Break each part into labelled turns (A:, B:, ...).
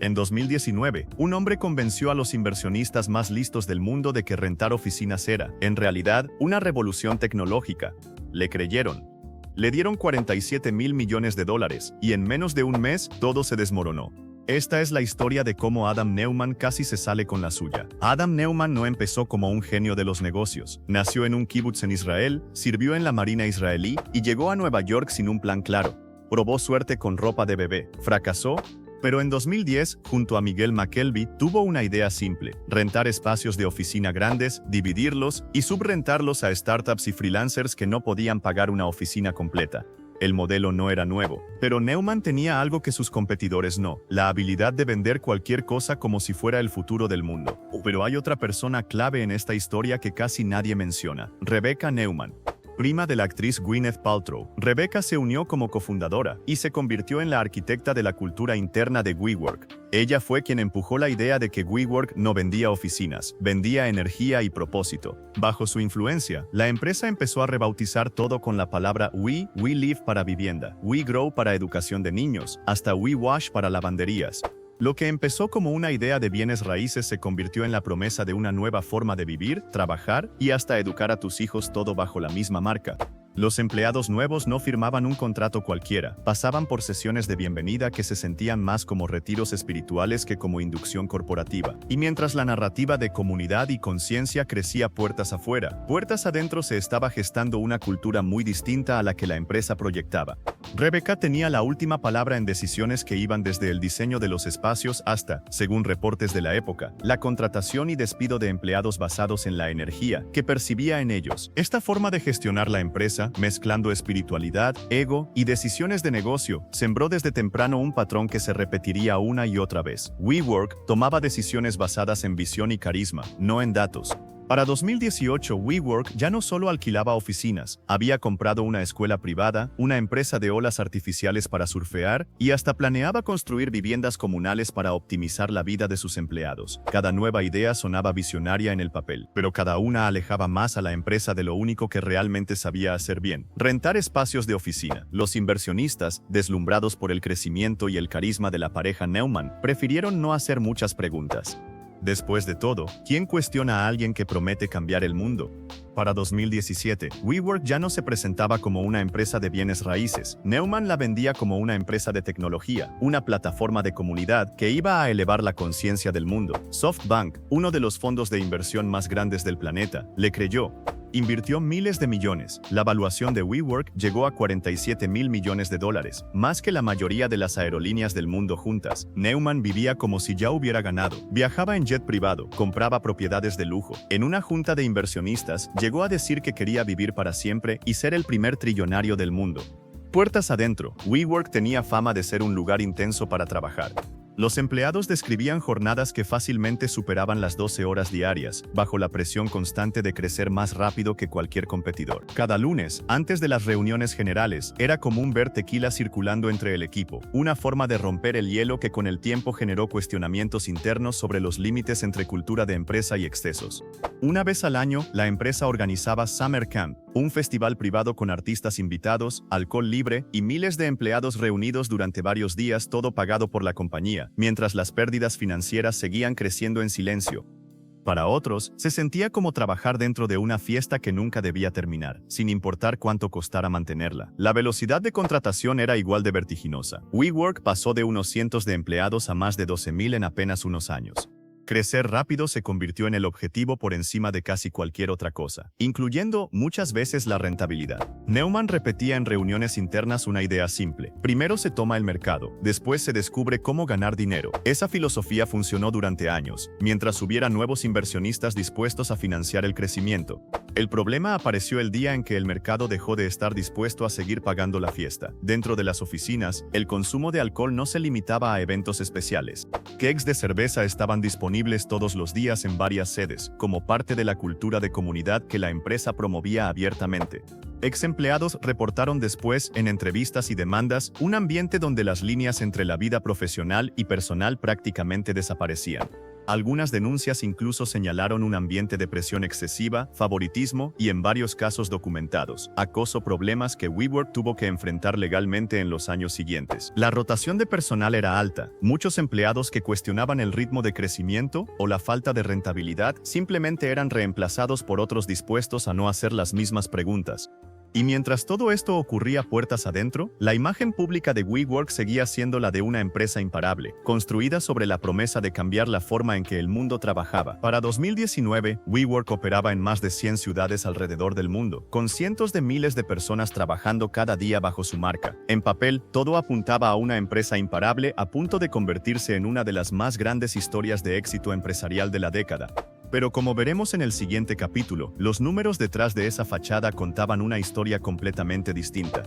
A: En 2019, un hombre convenció a los inversionistas más listos del mundo de que rentar oficinas era, en realidad, una revolución tecnológica. Le creyeron. Le dieron 47 mil millones de dólares, y en menos de un mes, todo se desmoronó. Esta es la historia de cómo Adam Neumann casi se sale con la suya. Adam Neumann no empezó como un genio de los negocios. Nació en un kibutz en Israel, sirvió en la marina israelí y llegó a Nueva York sin un plan claro. Probó suerte con ropa de bebé, fracasó, pero en 2010, junto a Miguel McKelvey, tuvo una idea simple: rentar espacios de oficina grandes, dividirlos y subrentarlos a startups y freelancers que no podían pagar una oficina completa. El modelo no era nuevo, pero Neumann tenía algo que sus competidores no: la habilidad de vender cualquier cosa como si fuera el futuro del mundo. Pero hay otra persona clave en esta historia que casi nadie menciona: Rebecca Neumann. Prima de la actriz Gwyneth Paltrow, Rebecca se unió como cofundadora y se convirtió en la arquitecta de la cultura interna de WeWork. Ella fue quien empujó la idea de que WeWork no vendía oficinas, vendía energía y propósito. Bajo su influencia, la empresa empezó a rebautizar todo con la palabra We Live para vivienda, We Grow para educación de niños, hasta We Wash para lavanderías. Lo que empezó como una idea de bienes raíces se convirtió en la promesa de una nueva forma de vivir, trabajar y hasta educar a tus hijos, todo bajo la misma marca. Los empleados nuevos no firmaban un contrato cualquiera, pasaban por sesiones de bienvenida que se sentían más como retiros espirituales que como inducción corporativa. Y mientras la narrativa de comunidad y conciencia crecía puertas afuera, puertas adentro se estaba gestando una cultura muy distinta a la que la empresa proyectaba. Rebecca tenía la última palabra en decisiones que iban desde el diseño de los espacios hasta, según reportes de la época, la contratación y despido de empleados basados en la energía que percibía en ellos. Esta forma de gestionar la empresa, mezclando espiritualidad, ego y decisiones de negocio, sembró desde temprano un patrón que se repetiría una y otra vez. WeWork tomaba decisiones basadas en visión y carisma, no en datos. Para 2018, WeWork ya no solo alquilaba oficinas, había comprado una escuela privada, una empresa de olas artificiales para surfear y hasta planeaba construir viviendas comunales para optimizar la vida de sus empleados. Cada nueva idea sonaba visionaria en el papel, pero cada una alejaba más a la empresa de lo único que realmente sabía hacer bien: rentar espacios de oficina. Los inversionistas, deslumbrados por el crecimiento y el carisma de la pareja Neumann, prefirieron no hacer muchas preguntas. Después de todo, ¿quién cuestiona a alguien que promete cambiar el mundo? Para 2017, WeWork ya no se presentaba como una empresa de bienes raíces. Neumann la vendía como una empresa de tecnología, una plataforma de comunidad que iba a elevar la conciencia del mundo. SoftBank, uno de los fondos de inversión más grandes del planeta, le creyó. Invirtió miles de millones. La valuación de WeWork llegó a 47 mil millones de dólares, más que la mayoría de las aerolíneas del mundo juntas. Neumann vivía como si ya hubiera ganado. Viajaba en jet privado, compraba propiedades de lujo. En una junta de inversionistas, llegó a decir que quería vivir para siempre y ser el primer trillonario del mundo. Puertas adentro, WeWork tenía fama de ser un lugar intenso para trabajar. Los empleados describían jornadas que fácilmente superaban las 12 horas diarias, bajo la presión constante de crecer más rápido que cualquier competidor. Cada lunes, antes de las reuniones generales, era común ver tequila circulando entre el equipo, una forma de romper el hielo que con el tiempo generó cuestionamientos internos sobre los límites entre cultura de empresa y excesos. Una vez al año, la empresa organizaba Summer Camp, un festival privado con artistas invitados, alcohol libre y miles de empleados reunidos durante varios días, todo pagado por la compañía, mientras las pérdidas financieras seguían creciendo en silencio. Para otros, se sentía como trabajar dentro de una fiesta que nunca debía terminar, sin importar cuánto costara mantenerla. La velocidad de contratación era igual de vertiginosa. WeWork pasó de unos cientos de empleados a más de 12,000 en apenas unos años. Crecer rápido se convirtió en el objetivo por encima de casi cualquier otra cosa, incluyendo muchas veces la rentabilidad. Neumann repetía en reuniones internas una idea simple: primero se toma el mercado, después se descubre cómo ganar dinero. Esa filosofía funcionó durante años, mientras hubiera nuevos inversionistas dispuestos a financiar el crecimiento. El problema apareció el día en que el mercado dejó de estar dispuesto a seguir pagando la fiesta. Dentro de las oficinas, el consumo de alcohol no se limitaba a eventos especiales. Kegs de cerveza estaban disponibles todos los días en varias sedes, como parte de la cultura de comunidad que la empresa promovía abiertamente. Ex empleados reportaron después, en entrevistas y demandas, un ambiente donde las líneas entre la vida profesional y personal prácticamente desaparecían. Algunas denuncias incluso señalaron un ambiente de presión excesiva, favoritismo y, en varios casos documentados, acoso, problemas que WeWork tuvo que enfrentar legalmente en los años siguientes. La rotación de personal era alta, muchos empleados que cuestionaban el ritmo de crecimiento o la falta de rentabilidad simplemente eran reemplazados por otros dispuestos a no hacer las mismas preguntas. Y mientras todo esto ocurría puertas adentro, la imagen pública de WeWork seguía siendo la de una empresa imparable, construida sobre la promesa de cambiar la forma en que el mundo trabajaba. Para 2019, WeWork operaba en más de 100 ciudades alrededor del mundo, con cientos de miles de personas trabajando cada día bajo su marca. En papel, todo apuntaba a una empresa imparable a punto de convertirse en una de las más grandes historias de éxito empresarial de la década. Pero como veremos en el siguiente capítulo, los números detrás de esa fachada contaban una historia completamente distinta.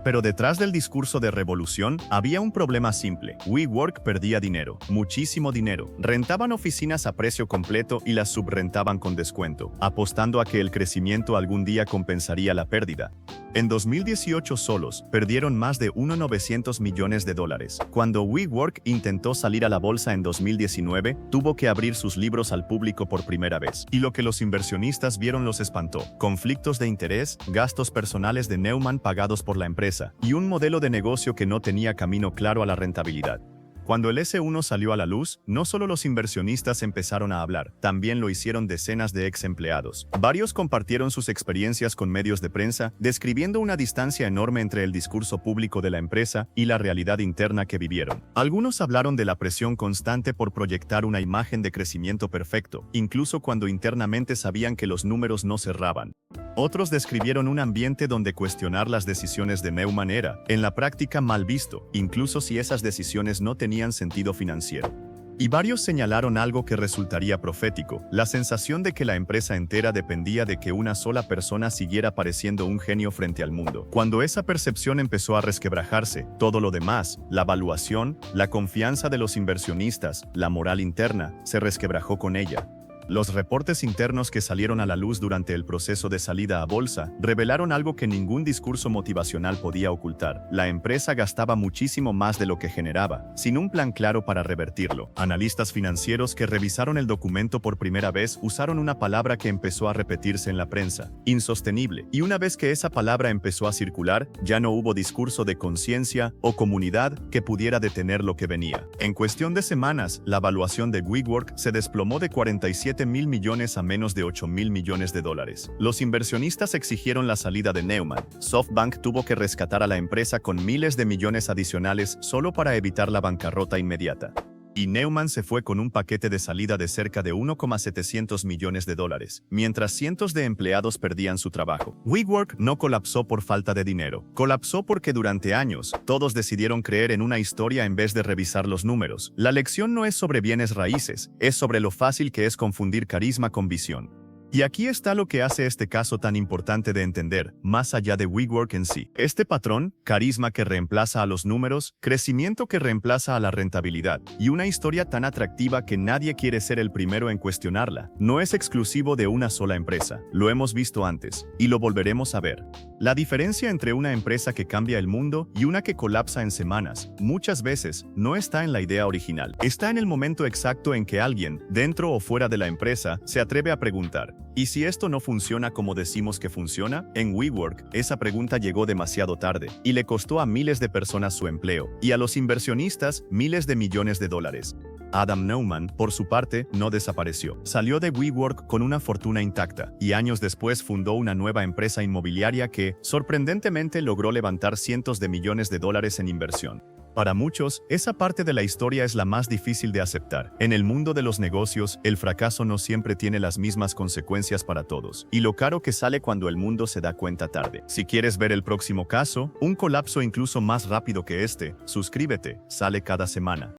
A: Pero detrás del discurso de revolución había un problema simple. WeWork perdía dinero, muchísimo dinero. Rentaban oficinas a precio completo y las subrentaban con descuento, apostando a que el crecimiento algún día compensaría la pérdida. En 2018 solos, perdieron más de 1.900 millones de dólares. Cuando WeWork intentó salir a la bolsa en 2019, tuvo que abrir sus libros al público por primera vez. Y lo que los inversionistas vieron los espantó. Conflictos de interés, gastos personales de Neumann pagados por la empresa, y un modelo de negocio que no tenía camino claro a la rentabilidad. Cuando el S1 salió a la luz, no solo los inversionistas empezaron a hablar, también lo hicieron decenas de ex empleados. Varios compartieron sus experiencias con medios de prensa, describiendo una distancia enorme entre el discurso público de la empresa y la realidad interna que vivieron. Algunos hablaron de la presión constante por proyectar una imagen de crecimiento perfecto, incluso cuando internamente sabían que los números no cerraban. Otros describieron un ambiente donde cuestionar las decisiones de Neumann era, en la práctica, mal visto, incluso si esas decisiones no tenían sentido financiero. Y varios señalaron algo que resultaría profético, la sensación de que la empresa entera dependía de que una sola persona siguiera pareciendo un genio frente al mundo. Cuando esa percepción empezó a resquebrajarse, todo lo demás, la valuación, la confianza de los inversionistas, la moral interna, se resquebrajó con ella. Los reportes internos que salieron a la luz durante el proceso de salida a bolsa revelaron algo que ningún discurso motivacional podía ocultar. La empresa gastaba muchísimo más de lo que generaba, sin un plan claro para revertirlo. Analistas financieros que revisaron el documento por primera vez usaron una palabra que empezó a repetirse en la prensa: insostenible. Y una vez que esa palabra empezó a circular, ya no hubo discurso de conciencia o comunidad que pudiera detener lo que venía. En cuestión de semanas, la valuación de WeWork se desplomó de 47 mil millones a menos de 8 mil millones de dólares. Los inversionistas exigieron la salida de Neumann. SoftBank tuvo que rescatar a la empresa con miles de millones adicionales solo para evitar la bancarrota inmediata. Y Neumann se fue con un paquete de salida de cerca de 1,700 millones de dólares, mientras cientos de empleados perdían su trabajo. WeWork no colapsó por falta de dinero, colapsó porque durante años todos decidieron creer en una historia en vez de revisar los números. La lección no es sobre bienes raíces, es sobre lo fácil que es confundir carisma con visión. Y aquí está lo que hace este caso tan importante de entender, más allá de WeWork en sí. Este patrón, carisma que reemplaza a los números, crecimiento que reemplaza a la rentabilidad, y una historia tan atractiva que nadie quiere ser el primero en cuestionarla, no es exclusivo de una sola empresa. Lo hemos visto antes, y lo volveremos a ver. La diferencia entre una empresa que cambia el mundo y una que colapsa en semanas, muchas veces, no está en la idea original. Está en el momento exacto en que alguien, dentro o fuera de la empresa, se atreve a preguntar: ¿y si esto no funciona como decimos que funciona? En WeWork, esa pregunta llegó demasiado tarde, y le costó a miles de personas su empleo, y a los inversionistas miles de millones de dólares. Adam Neumann, por su parte, no desapareció. Salió de WeWork con una fortuna intacta, y años después fundó una nueva empresa inmobiliaria que, sorprendentemente, logró levantar cientos de millones de dólares en inversión. Para muchos, esa parte de la historia es la más difícil de aceptar. En el mundo de los negocios, el fracaso no siempre tiene las mismas consecuencias para todos, y lo caro que sale cuando el mundo se da cuenta tarde. Si quieres ver el próximo caso, un colapso incluso más rápido que este, suscríbete, sale cada semana.